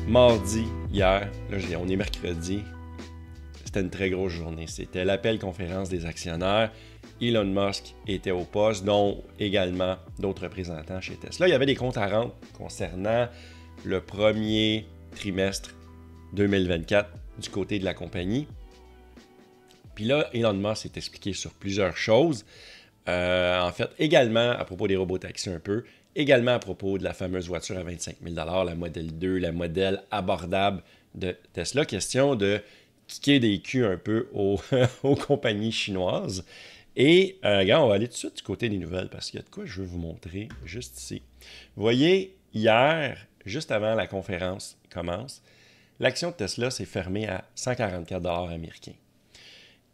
Mardi, hier, là, on est mercredi, c'était une très grosse journée. C'était l'appel conférence des actionnaires. Elon Musk était au poste, dont également d'autres représentants chez Tesla. Il y avait des comptes à rendre concernant le premier trimestre 2024 du côté de la compagnie. Puis là, Elon Musk s'est expliqué sur plusieurs choses. En fait, également à propos des robotaxis un peu, également à propos de la fameuse voiture à 25 000 $, la Model 2, la modèle abordable de Tesla. Question de kicker des culs un peu aux compagnies chinoises. Et regarde, on va aller tout de suite du côté des nouvelles parce qu'il y a de quoi je veux vous montrer juste ici. Vous voyez, hier, juste avant la conférence commence, l'action de Tesla s'est fermée à 144 $ américains.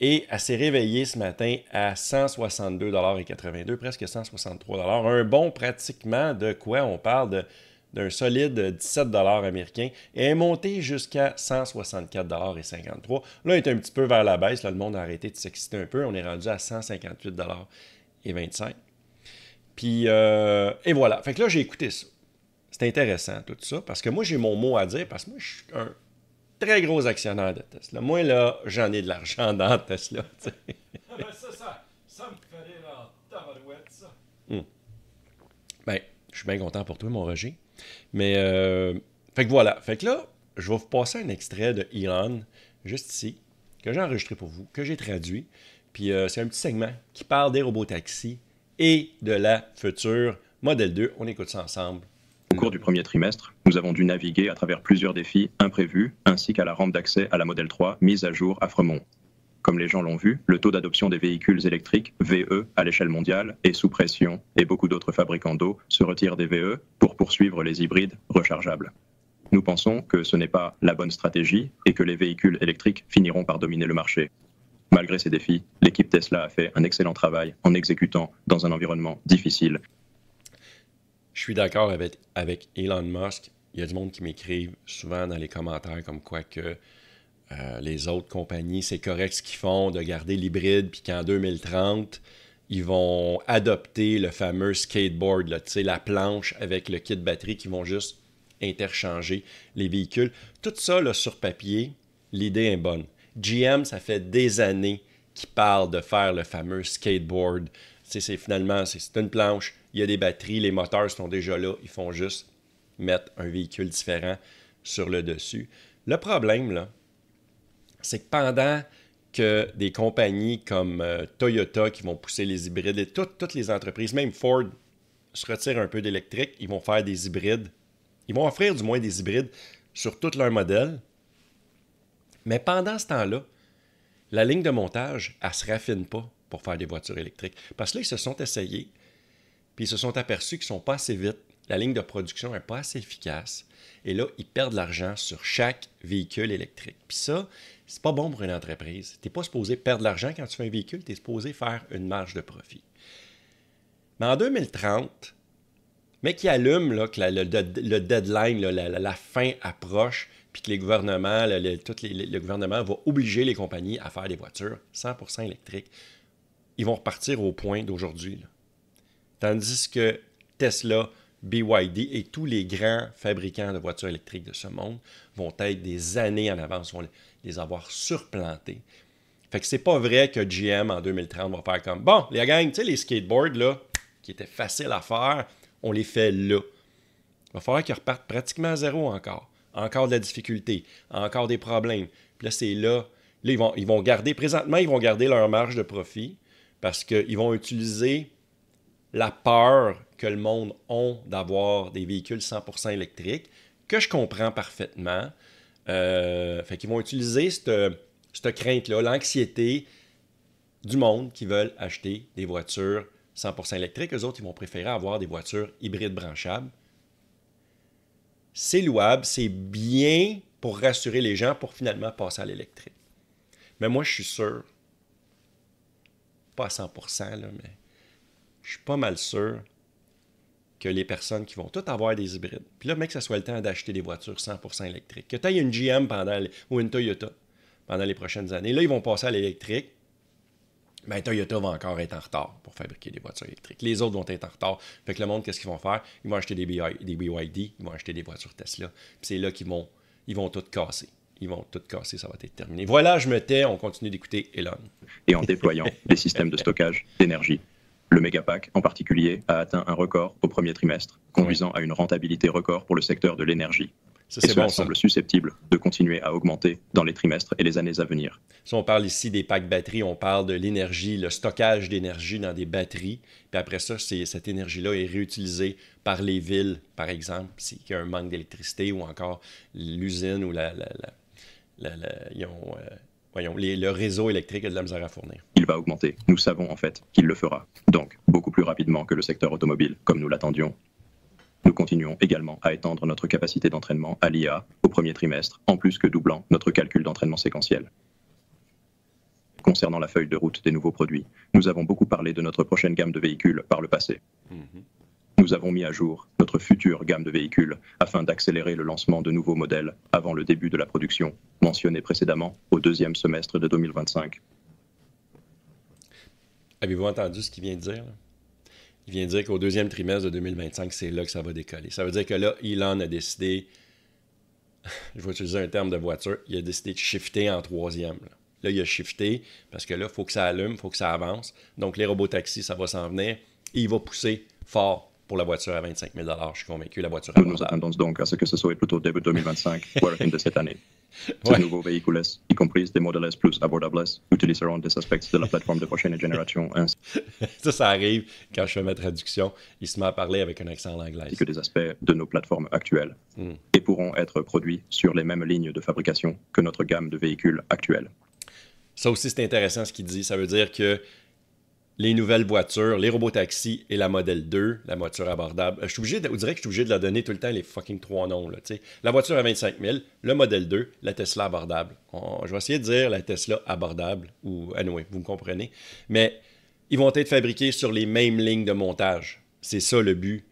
Et elle s'est réveillée ce matin à 162,82 $, presque 163 $. Un bond pratiquement de quoi? On parle d'un solide 17 $ américains. Et elle est montée jusqu'à 164,53 $. Là, elle est un petit peu vers la baisse. Là, le monde a arrêté de s'exciter un peu. On est rendu à 158,25 $. Puis, et voilà. Fait que là, j'ai écouté ça. C'est intéressant, tout ça, parce que moi, j'ai mon mot à dire, parce que moi, je suis un très gros actionnaire de Tesla. Moi, là, j'en ai de l'argent dans Tesla. Ça me fait rire en tabarouette, ça. Ben, je suis bien content pour toi, mon Roger. Mais, fait que voilà. Fait que là, je vais vous passer un extrait de Elon, juste ici, que j'ai enregistré pour vous, que j'ai traduit. Puis, c'est un petit segment qui parle des robotaxis et de la future Model 2. On écoute ça ensemble. Au cours du premier trimestre, nous avons dû naviguer à travers plusieurs défis imprévus, ainsi qu'à la rampe d'accès à la Model 3 mise à jour à Fremont. Comme les gens l'ont vu, le taux d'adoption des véhicules électriques VE à l'échelle mondiale est sous pression et beaucoup d'autres fabricants d'eau se retirent des VE pour poursuivre les hybrides rechargeables. Nous pensons que ce n'est pas la bonne stratégie et que les véhicules électriques finiront par dominer le marché. Malgré ces défis, l'équipe Tesla a fait un excellent travail en exécutant dans un environnement difficile. Je suis d'accord avec Elon Musk. Il y a du monde qui m'écrivent souvent dans les commentaires comme quoi que les autres compagnies, c'est correct ce qu'ils font de garder l'hybride, puis qu'en 2030, ils vont adopter le fameux skateboard, là, la planche avec le kit batterie qui vont juste interchanger les véhicules. Tout ça, là, sur papier, l'idée est bonne. GM, ça fait des années qu'ils parlent de faire le fameux skateboard. Finalement, c'est une planche, il y a des batteries, les moteurs sont déjà là, ils font juste mettre un véhicule différent sur le dessus. Le problème, là, c'est que pendant que des compagnies comme Toyota qui vont pousser les hybrides et toutes les entreprises, même Ford, se retirent un peu d'électrique, ils vont faire des hybrides. Ils vont offrir du moins des hybrides sur tous leurs modèles. Mais pendant ce temps-là, la ligne de montage, elle ne se raffine pas pour faire des voitures électriques. Parce que là, ils se sont essayés, puis ils se sont aperçus qu'ils ne sont pas assez vite. La ligne de production n'est pas assez efficace. Et là, ils perdent de l'argent sur chaque véhicule électrique. Puis ça, c'est pas bon pour une entreprise. Tu n'es pas supposé perdre de l'argent quand tu fais un véhicule, tu es supposé faire une marge de profit. Mais en 2030, mais qui allume là, que le deadline, là, la fin approche, puis que les gouvernements, le gouvernement va obliger les compagnies à faire des voitures 100% électriques, ils vont repartir au point d'aujourd'hui. Là. Tandis que Tesla, BYD et tous les grands fabricants de voitures électriques de ce monde vont être des années en avance, vont les avoir surplantés. Fait que c'est pas vrai que GM en 2030 va faire comme bon, les gangs, tu sais, les skateboards là, qui étaient faciles à faire, on les fait là. Il va falloir qu'ils repartent pratiquement à zéro encore. Encore de la difficulté, encore des problèmes. Puis là, c'est là. Là, ils vont garder, présentement, ils vont garder leur marge de profit parce qu'ils vont utiliser la peur que le monde a d'avoir des véhicules 100% électriques, que je comprends parfaitement. Fait qu'ils vont utiliser cette crainte-là, l'anxiété du monde qui veulent acheter des voitures 100% électriques. Eux autres, ils vont préférer avoir des voitures hybrides branchables. C'est louable, c'est bien pour rassurer les gens pour finalement passer à l'électrique. Mais moi, je suis sûr, pas à 100%, là, mais je suis pas mal sûr que les personnes qui vont toutes avoir des hybrides, puis là, mec, que ça soit le temps d'acheter des voitures 100% électriques, que tu aies une GM ou une Toyota pendant les prochaines années, là, ils vont passer à l'électrique, ben Toyota va encore être en retard pour fabriquer des voitures électriques. Les autres vont être en retard. Fait que le monde, qu'est-ce qu'ils vont faire? Ils vont acheter des BYD, ils vont acheter des voitures Tesla. Puis c'est là qu'ils vont ils vont tout casser. Ils vont tout casser, ça va être terminé. Voilà, je me tais, on continue d'écouter Elon. Et en déployant des systèmes de stockage d'énergie. Le Megapack, en particulier, a atteint un record au premier trimestre, conduisant à une rentabilité record pour le secteur de l'énergie. Ça, Et c'est cela bon, ça. semble susceptible de continuer à augmenter dans les trimestres et les années à venir. Si on parle ici des packs batteries, on parle de l'énergie, le stockage d'énergie dans des batteries. Puis après ça, cette énergie-là est réutilisée par les villes, par exemple, s'il y a un manque d'électricité ou encore l'usine ou le réseau électrique a de la misère à fournir. Il va augmenter. Nous savons en fait qu'il le fera. Donc, beaucoup plus rapidement que le secteur automobile, comme nous l'attendions. Nous continuons également à étendre notre capacité d'entraînement à l'IA au premier trimestre, en plus que doublant notre calcul d'entraînement séquentiel. Concernant la feuille de route des nouveaux produits, nous avons beaucoup parlé de notre prochaine gamme de véhicules par le passé. Nous avons mis à jour notre future gamme de véhicules afin d'accélérer le lancement de nouveaux modèles avant le début de la production, mentionné précédemment au deuxième semestre de 2025. Avez-vous entendu ce qu'il vient de dire, là? Il vient de dire qu'au deuxième trimestre de 2025, c'est là que ça va décoller. Ça veut dire que là, Elon a décidé, je vais utiliser un terme de voiture, il a décidé de shifter en troisième. Là, il a shifté parce que là, il faut que ça allume, il faut que ça avance. Donc, les robots taxis, ça va s'en venir. Et il va pousser fort pour la voiture à 25 000 $. Je suis convaincu, la voiture Nous nous attendons donc à ce que ce soit plutôt début 2025, voire fin de cette année. Ces nouveaux véhicules, y compris des modèles S plus abordables, utiliseront des aspects de la plateforme de prochaine génération ainsi Ça arrive quand je fais ma traduction. Il se met à parler avec un accent anglais. que des aspects de nos plateformes actuelles et pourront être produits sur les mêmes lignes de fabrication que notre gamme de véhicules actuelle. Ça aussi, c'est intéressant ce qu'il dit. Ça veut dire que les nouvelles voitures, les robotaxis et la Model 2, la voiture abordable. On dirait que je suis obligé de leur donner tout le temps les fucking trois noms. Là, la voiture à 25 000, le Model 2, la Tesla abordable. Je vais essayer de dire la Tesla abordable, ou anyway, vous me comprenez. Mais ils vont être fabriqués sur les mêmes lignes de montage. C'est ça le but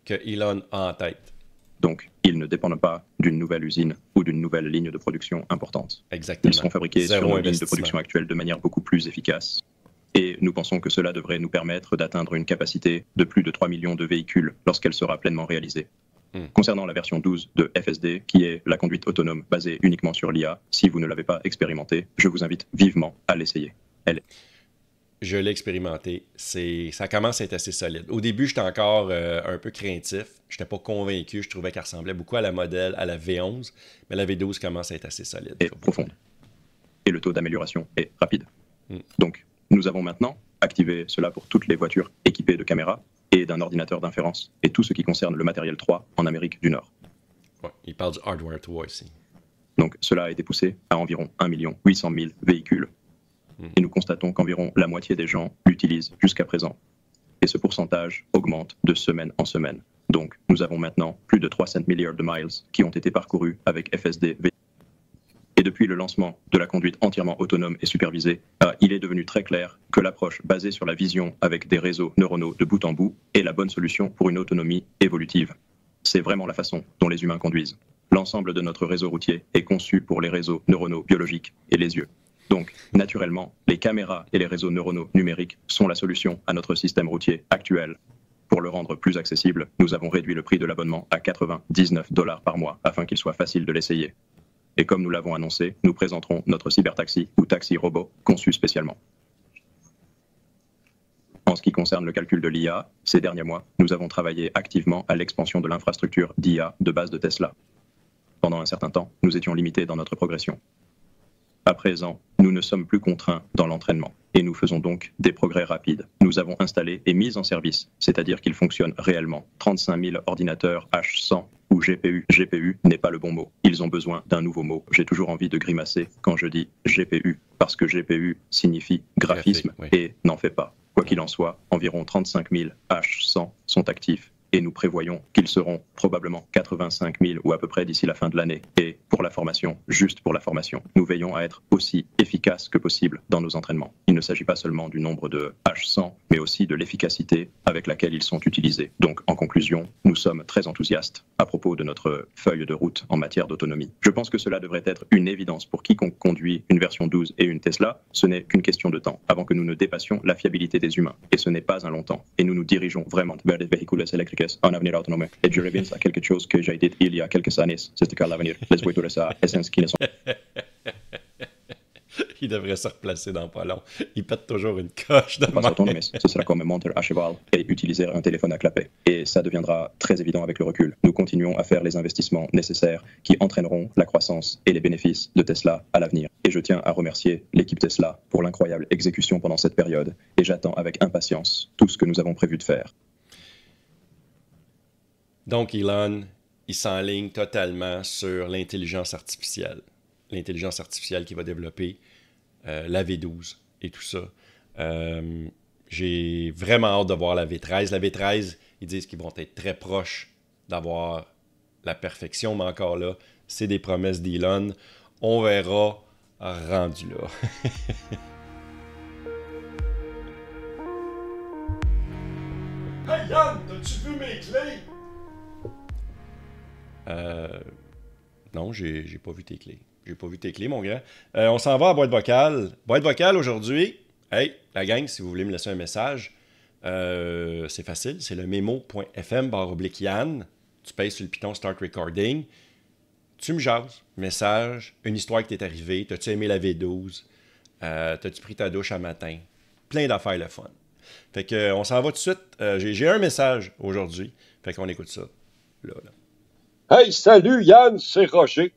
que Elon a en tête. Donc, ils ne dépendent pas d'une nouvelle usine ou d'une nouvelle ligne de production importante. Exactement. Ils seront fabriqués sur nos lignes de production actuelles de manière beaucoup plus efficace. Et nous pensons que cela devrait nous permettre d'atteindre une capacité de plus de 3 millions de véhicules lorsqu'elle sera pleinement réalisée. Concernant la version 12 de FSD, qui est la conduite autonome basée uniquement sur l'IA, si vous ne l'avez pas expérimenté, je vous invite vivement à l'essayer. Je l'ai expérimenté. Ça commence à être assez solide. Au début, j'étais encore un peu craintif. Je n'étais pas convaincu. Je trouvais qu'elle ressemblait beaucoup à la modèle, à la V11. Mais la V12 commence à être assez solide. Et profonde. Et le taux d'amélioration est rapide. Donc, nous avons maintenant activé cela pour toutes les voitures équipées de caméras et d'un ordinateur d'inférence et tout ce qui concerne le matériel 3 en Amérique du Nord. Ouais, il parle du hardware 3 ici. Donc cela a été poussé à environ 1 800 000 véhicules. Et nous constatons qu'environ la moitié des gens l'utilisent jusqu'à présent. Et ce pourcentage augmente de semaine en semaine. Donc nous avons maintenant plus de 300 milliards de miles qui ont été parcourus avec FSD. Et depuis le lancement de la conduite entièrement autonome et supervisée, il est devenu très clair que l'approche basée sur la vision avec des réseaux neuronaux de bout en bout est la bonne solution pour une autonomie évolutive. C'est vraiment la façon dont les humains conduisent. L'ensemble de notre réseau routier est conçu pour les réseaux neuronaux biologiques et les yeux. Donc, naturellement, les caméras et les réseaux neuronaux numériques sont la solution à notre système routier actuel. Pour le rendre plus accessible, nous avons réduit le prix de l'abonnement à 99 $ par mois afin qu'il soit facile de l'essayer. Et comme nous l'avons annoncé, nous présenterons notre cybertaxi ou taxi robot conçu spécialement. En ce qui concerne le calcul de l'IA, ces derniers mois, nous avons travaillé activement à l'expansion de l'infrastructure d'IA de base de Tesla. Pendant un certain temps, nous étions limités dans notre progression. À présent, nous ne sommes plus contraints dans l'entraînement et nous faisons donc des progrès rapides. Nous avons installé et mis en service, c'est-à-dire qu'ils fonctionnent réellement, 35 000 ordinateurs H100 ou GPU. GPU n'est pas le bon mot. Ils ont besoin d'un nouveau mot. J'ai toujours envie de grimacer quand je dis GPU, parce que GPU signifie graphisme et n'en fait pas. Quoi qu'il en soit, environ 35 000 H100 sont actifs. Et nous prévoyons qu'ils seront probablement 85 000 ou à peu près d'ici la fin de l'année. Et pour la formation, juste pour la formation, nous veillons à être aussi efficaces que possible dans nos entraînements. Il ne s'agit pas seulement du nombre de H100, mais aussi de l'efficacité avec laquelle ils sont utilisés. Donc, en conclusion, nous sommes très enthousiastes à propos de notre feuille de route en matière d'autonomie. Je pense que cela devrait être une évidence pour quiconque conduit une version 12 et une Tesla. Ce n'est qu'une question de temps avant que nous ne dépassions la fiabilité des humains. Et ce n'est pas un long temps. Et nous nous dirigeons vraiment vers des véhicules électriques Rodriguez, un avenir autonome. Et je reviens à quelque chose que j'ai dit il y a quelques années. C'est que l'avenir, les voitures à essence qui ne sont Il devrait se replacer dans pas long. Il pète toujours une coche de pas même. autonomes. Ce sera comme monter à cheval et utiliser un téléphone à clapet. Et ça deviendra très évident avec le recul. Nous continuons à faire les investissements nécessaires qui entraîneront la croissance et les bénéfices de Tesla à l'avenir. Et je tiens à remercier l'équipe Tesla pour l'incroyable exécution pendant cette période. Et j'attends avec impatience tout ce que nous avons prévu de faire. Donc, Elon, il s'enligne totalement sur l'intelligence artificielle. L'intelligence artificielle qu'il va développer, la V12 et tout ça. J'ai vraiment hâte de voir la V13. La V13, ils disent qu'ils vont être très proches d'avoir la perfection, mais encore là, c'est des promesses d'Elon. On verra rendu là. Hey Yann, t'as-tu vu mes clés? Non, j'ai pas vu tes clés. J'ai pas vu tes clés, mon grand. On s'en va à boîte vocale. Boîte vocale aujourd'hui. Hey, la gang, si vous voulez me laisser un message, c'est facile. C'est le memo.fm/Yann. Tu payes sur le piton Start Recording. Tu me jases. Message. Une histoire qui t'est arrivée. T'as-tu aimé la V12? T'as-tu pris ta douche à matin? Plein d'affaires le fun. Fait que on s'en va tout de suite. J'ai un message aujourd'hui. Fait qu'on écoute ça. Là. Hey, salut Yann, c'est Roger.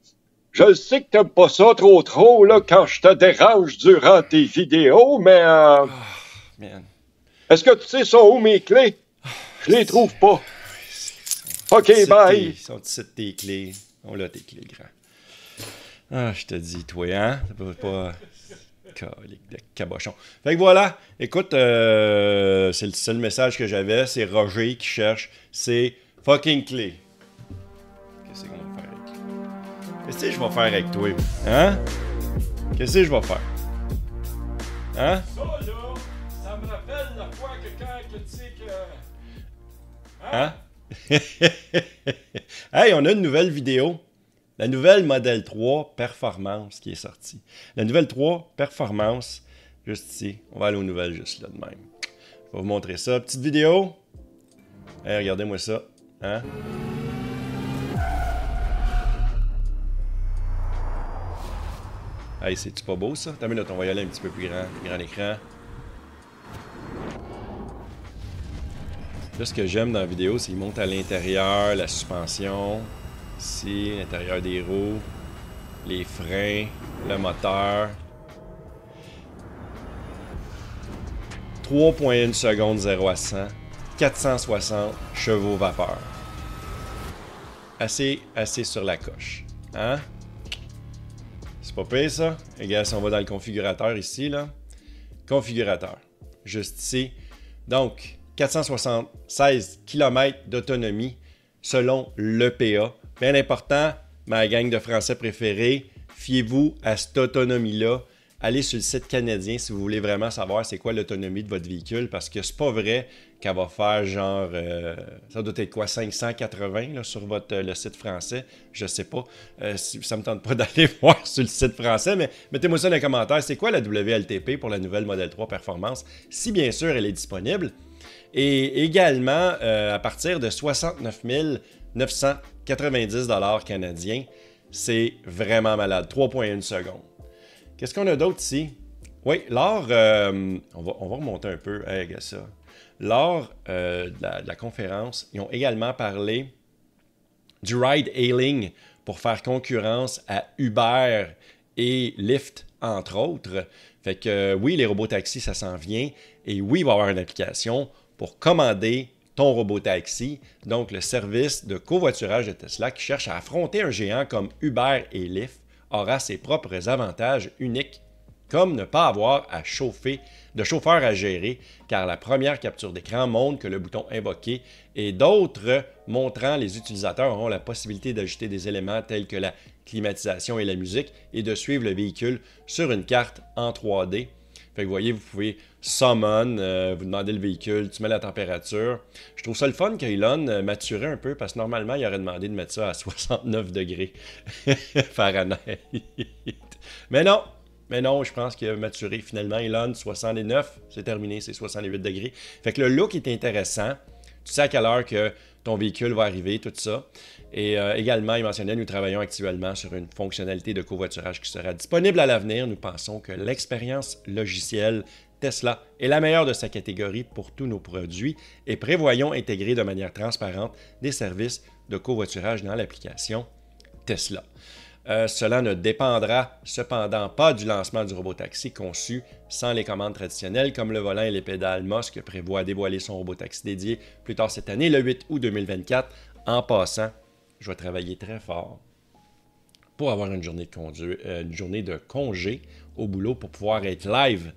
Je sais que t'aimes pas ça trop, là, quand je te dérange durant tes vidéos, mais Man. est-ce que tu sais sont où mes clés? Je les trouve pas. OK, bye. Ils sont ici tes clés. On l'a tes clés, grand. Ah, je te dis, toi, hein? C'est pas... Calique de cabochon. Fait que voilà. Écoute, c'est le seul message que j'avais. C'est Roger qui cherche. C'est fucking clé. Qu'est-ce qu'on va faire avec toi? Qu'est-ce que je vais faire avec toi? Hein? Qu'est-ce que je vais faire? Hein? Ça là, ça me rappelle la fois que quand tu sais que... Hein? Hey, on a une nouvelle vidéo. La nouvelle Model 3 Performance qui est sortie. La nouvelle 3 Performance, juste ici. On va aller aux nouvelles juste là de même. Je vais vous montrer ça. Petite vidéo. Hey, regardez-moi ça. Hein? Hey, c'est-tu pas beau ça? T'as une minute, on va y aller un petit peu plus grand écran. Là, ce que j'aime dans la vidéo, c'est qu'il monte à l'intérieur, la suspension, ici, l'intérieur des roues, les freins, le moteur. 3,1 secondes 0 à 100, 460 chevaux vapeur. Assez sur la coche. Hein? C'est pas pire ça? Regarde, si on va dans le configurateur ici, là. Configurateur. Juste ici. Donc, 476 km d'autonomie selon l'EPA. Bien important, ma gang de Français préférés, fiez-vous à cette autonomie-là. Allez sur le site canadien si vous voulez vraiment savoir c'est quoi l'autonomie de votre véhicule, parce que c'est pas vrai qu'elle va faire genre, ça doit être quoi, 580 là, sur le site français, je sais pas. Ça me tente pas d'aller voir sur le site français, mais mettez-moi ça dans les commentaires. C'est quoi la WLTP pour la nouvelle Model 3 Performance, si bien sûr elle est disponible. Et également, à partir de 69 990 $ canadiens, c'est vraiment malade. 3,1 secondes. Qu'est-ce qu'on a d'autre ici? Oui, lors, on va remonter un peu. Hey, regarde ça. Lors de la conférence, ils ont également parlé du ride-hailing pour faire concurrence à Uber et Lyft, entre autres. Fait que oui, les robotaxis, ça s'en vient. Et oui, il va y avoir une application pour commander ton robot-taxi, donc le service de covoiturage de Tesla qui cherche à affronter un géant comme Uber et Lyft aura ses propres avantages uniques, comme ne pas avoir à chauffer, de chauffeur à gérer, car la première capture d'écran montre que le bouton invoqué et d'autres montrant les utilisateurs auront la possibilité d'ajouter des éléments tels que la climatisation et la musique et de suivre le véhicule sur une carte en 3D. Fait que vous voyez, vous pouvez summon, vous demandez le véhicule, tu mets la température. Je trouve ça le fun qu'Elon maturait un peu parce que normalement, il aurait demandé de mettre ça à 69 degrés Fahrenheit. Mais non, je pense qu'il a maturé finalement. Elon, 69, c'est terminé, c'est 68 degrés. Fait que le look est intéressant. Tu sais à quelle heure que ton véhicule va arriver, tout ça. Et également, il mentionnait, nous travaillons actuellement sur une fonctionnalité de covoiturage qui sera disponible à l'avenir. Nous pensons que l'expérience logicielle Tesla est la meilleure de sa catégorie pour tous nos produits et prévoyons intégrer de manière transparente des services de covoiturage dans l'application Tesla. Cela ne dépendra cependant pas du lancement du robotaxi conçu sans les commandes traditionnelles comme le volant et les pédales. Musk prévoit dévoiler son robotaxi dédié plus tard cette année, le 8 août 2024. En passant, je vais travailler très fort pour avoir une journée de congé au boulot pour pouvoir être live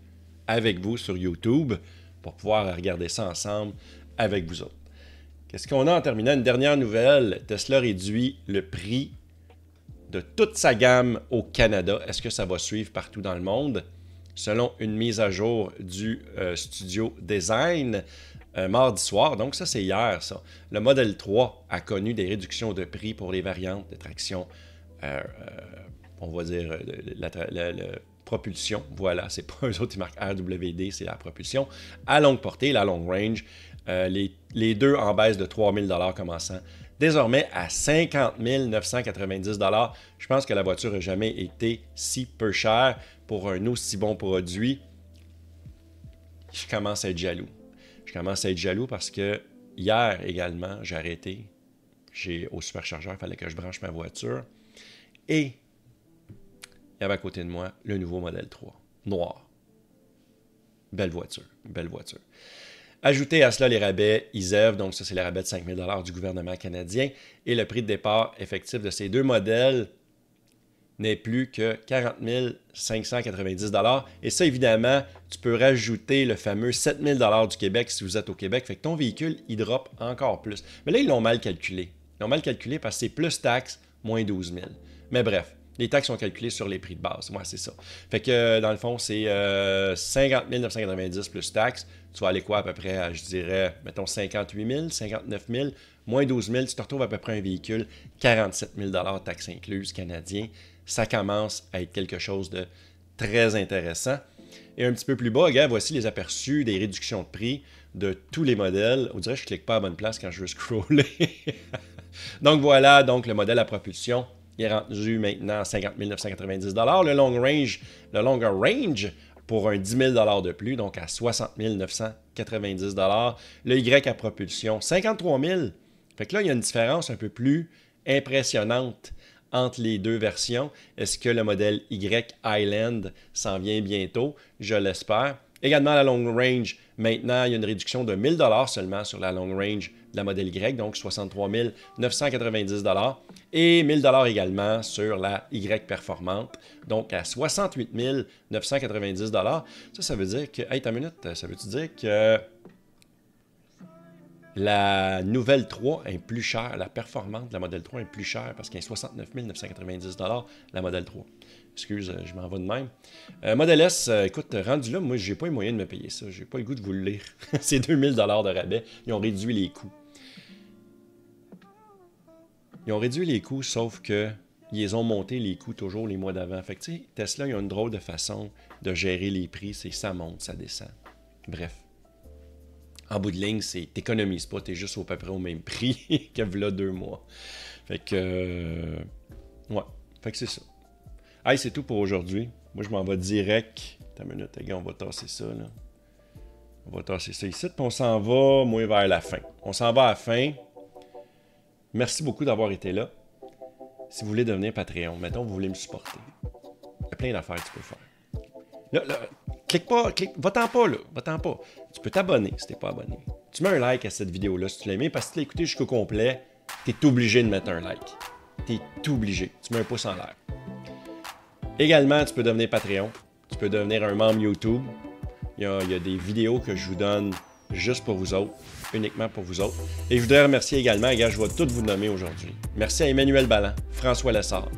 avec vous sur YouTube, pour pouvoir regarder ça ensemble avec vous autres. Qu'est-ce qu'on a en terminant? Une dernière nouvelle. Tesla réduit le prix de toute sa gamme au Canada. Est-ce que ça va suivre partout dans le monde? Selon une mise à jour du Studio Design mardi soir, donc ça c'est hier ça, le Model 3 a connu des réductions de prix pour les variantes de traction, on va dire la propulsion, voilà, c'est pas eux autres qui marquent RWD, c'est la propulsion, à longue portée, la long range, les deux en baisse de 3 000 $ commençant désormais à 50 990 $. Je pense que la voiture n'a jamais été si peu chère pour un aussi bon produit. Je commence à être jaloux. Je commence à être jaloux parce que hier également, j'ai arrêté. Au superchargeur, il fallait que je branche ma voiture. Et il y avait à côté de moi le nouveau Model 3, noir. Belle voiture, belle voiture. Ajoutez à cela les rabais ISEV, donc ça c'est les rabais de 5 000 $ du gouvernement canadien, et le prix de départ effectif de ces deux modèles n'est plus que 40 590 $. Et ça, évidemment, tu peux rajouter le fameux 7 000 $ du Québec si vous êtes au Québec, fait que ton véhicule, il drop encore plus. Mais là, ils l'ont mal calculé. Ils l'ont mal calculé parce que c'est plus taxes, moins 12 000. Mais bref, les taxes sont calculées sur les prix de base. Ouais, c'est ça. Fait que, dans le fond, c'est 50 990 plus taxes. Tu vas aller quoi à peu près à, je dirais, mettons 58 000, 59 000, moins 12 000. Tu te retrouves à peu près un véhicule, 47 000 $ taxes incluses canadiens. Ça commence à être quelque chose de très intéressant. Et un petit peu plus bas, regarde, voici les aperçus des réductions de prix de tous les modèles. On dirait que je ne clique pas à la bonne place quand je veux scroller. Donc voilà, donc le modèle à propulsion il est rendu maintenant à 50 990 $. Le longer range pour un 10 000 de plus, donc à 60 990 $. Le Y à propulsion, 53 000. Fait que là, il y a une différence un peu plus impressionnante entre les deux versions. Est-ce que le modèle Y Highland s'en vient bientôt? Je l'espère. Également, la long range, maintenant, il y a une réduction de 1 000 $ seulement sur la long range de la modèle Y, donc 63 990 $. Et 1 000 $ également sur la Y performante, donc à 68 990 $. Ça veut dire que... Hey, t'as une minute, ça veut-tu dire que la nouvelle 3 est plus chère, la performante de la modèle 3 est plus chère parce qu'elle est 69 990 $, la modèle 3. Excuse, je m'en vais de même. Modèle S, écoute, rendu là, moi, j'ai pas les moyens de me payer ça. J'ai pas le goût de vous le lire. C'est 2000 $ de rabais. Ils ont réduit les coûts. Ils ont réduit les coûts, sauf que ils ont monté les coûts toujours les mois d'avant. Fait que, tu sais, Tesla, ils ont une drôle de façon de gérer les prix. C'est ça monte, ça descend. Bref. En bout de ligne, c'est t'économises pas, t'es juste à peu près au même prix que là 2 mois. Fait que... ouais. Fait que c'est ça. Hey, c'est tout pour aujourd'hui. Moi, je m'en vais direct. Attends une minute, les gars, on va tasser ça, là. On va tasser ça ici, puis on s'en va, moi, vers la fin. On s'en va à la fin. Merci beaucoup d'avoir été là. Si vous voulez devenir Patreon, mettons, vous voulez me supporter. Il y a plein d'affaires que tu peux faire. Là, clique pas, va-t'en pas, là. Va-t'en pas. Tu peux t'abonner si t'es pas abonné. Tu mets un like à cette vidéo-là si tu l'as aimé, parce que tu l'as écouté jusqu'au complet, t'es obligé de mettre un like. T'es obligé. Tu mets un pouce en l'air. Également, tu peux devenir Patreon. Tu peux devenir un membre YouTube. Il y a des vidéos que je vous donne juste pour vous autres, uniquement pour vous autres. Et je voudrais remercier également, les gars, je vais tous vous nommer aujourd'hui. Merci à Emmanuel Balland, Francis Lessard,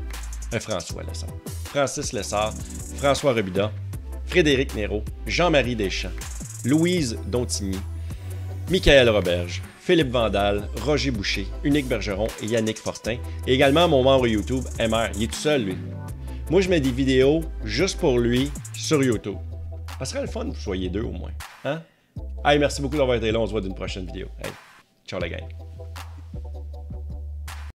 François Robida, Frédéric Néraud, Jean-Marie Deschamps, Louise Dontigny, Michael Roberge, Philippe Vandal, Roger Boucher, Unique Bergeron et Yannick Fortin. Et également mon membre YouTube, MR. Il est tout seul, lui. Moi, je mets des vidéos juste pour lui sur YouTube. Ça serait le fun que vous soyez deux au moins. Hein? Hey, merci beaucoup d'avoir été là. On se voit d'une prochaine vidéo. Hey, ciao la gang.